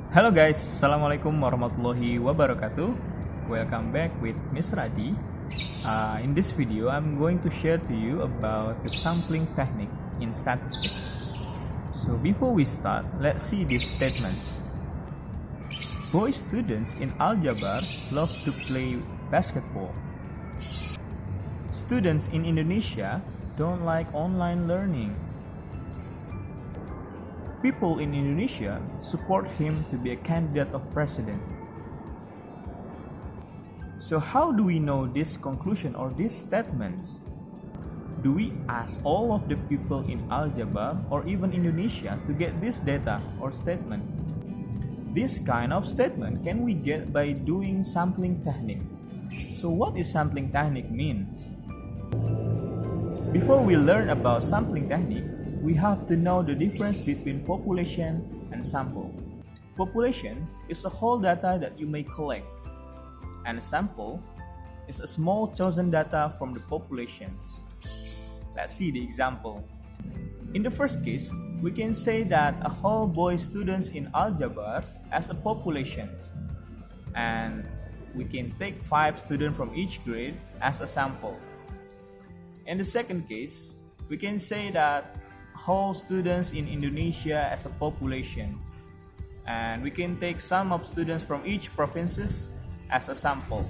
Halo guys, Assalamualaikum warahmatullahi wabarakatuh. Welcome back with Miss Radi. In this video, I'm going to share to you about the sampling technique in statistics. So before we start, let's see these statements. Boy students in algebra love to play basketball. Students in Indonesia don't like online learning. People in Indonesia support him to be a candidate of president. So how do we know this conclusion or these statements? Do we ask all of the people in Aljabar or even Indonesia to get this data or statement? This kind of statement can we get by doing sampling technique. So what is sampling technique means? Before we learn about sampling technique, we have to know the difference between population and sample. Population is the whole data that you may collect, and a sample is a small chosen data from the population. Let's see the example. In the first case, we can say that a whole boy students in Aljabar as a population, and we can take 5 students from each grade as a sample. In the second case, we can say that whole students in Indonesia as a population, and we can take sum of students from each provinces as a sample.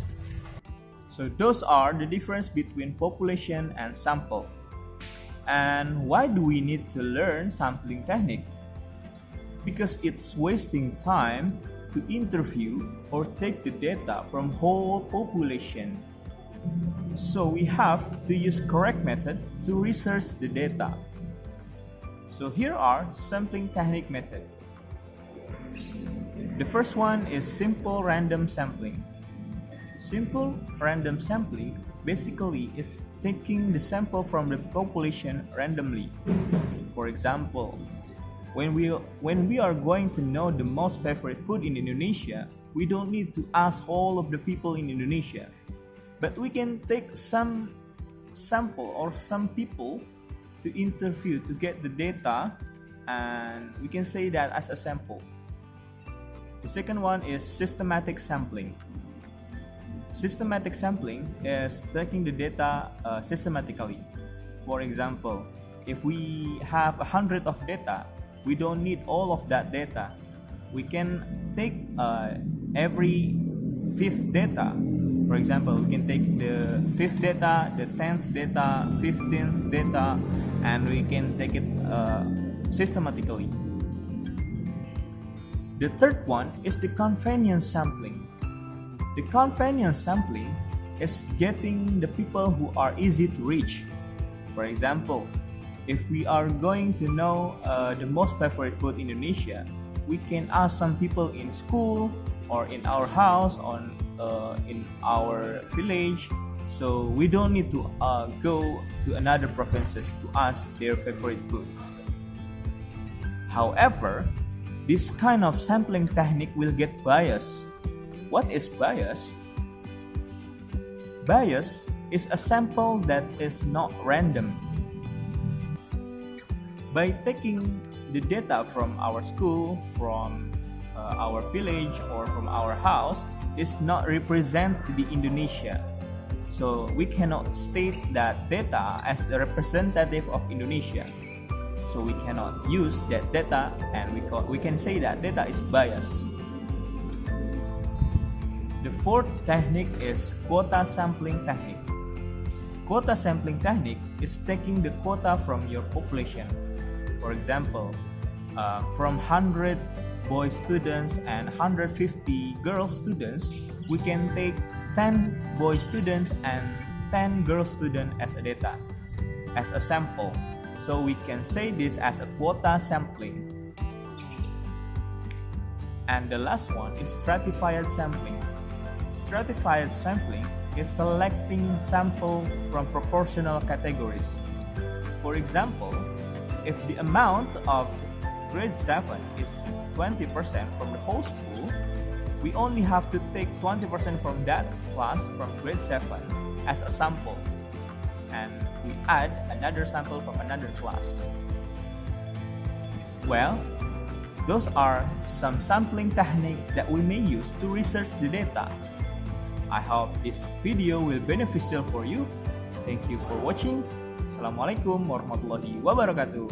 So those are the difference between population and sample. And why do we need to learn sampling technique? Because it's wasting time to interview or take the data from whole population. So we have to use correct method to research the data. So here are sampling technique method. The first one is simple random sampling. Simple random sampling basically is taking the sample from the population randomly. For example, when we are going to know the most favorite food in Indonesia, we don't need to ask all of the people in Indonesia, but we can take some sample or some people to interview to get the data, and we can say that as a sample. The second one is systematic sampling. Systematic sampling is taking the data systematically. For example, if we have 100 of data, we don't need all of that data. We can take every fifth data. For example, we can take the 5th data, the 10th data, 15th data, and we can take it systematically. The third one is the convenience sampling. The convenience sampling is getting the people who are easy to reach. For example, if we are going to know the most favorite food in Indonesia, we can ask some people in school or in our house or in our village. So we don't need to go to another provinces to ask their favorite food. However, this kind of sampling technique will get bias. What is bias? Bias is a sample that is not random. By taking the data from our school, from our village, or from our house, is not represent the Indonesia. So we cannot state that data as the representative of Indonesia. So we cannot use that data, and we can say that data is biased. The fourth technique is quota sampling technique. Quota sampling technique is taking the quota from your population. For example, from 100 boy students and 150 girl students, we can take 10 boy students and 10 girl students as a data, as a sample. So we can say this as a quota sampling. And the last one is stratified sampling. Stratified sampling is selecting sample from proportional categories. For example, if the amount of grade 7 is 20% from the whole school, we only have to take 20% from that class from grade 7 as a sample, and we add another sample from another class. Well, Those are some sampling techniques that we may use to research the data. I hope this video will be beneficial for you. Thank you for watching. Assalamualaikum warahmatullahi wabarakatuh.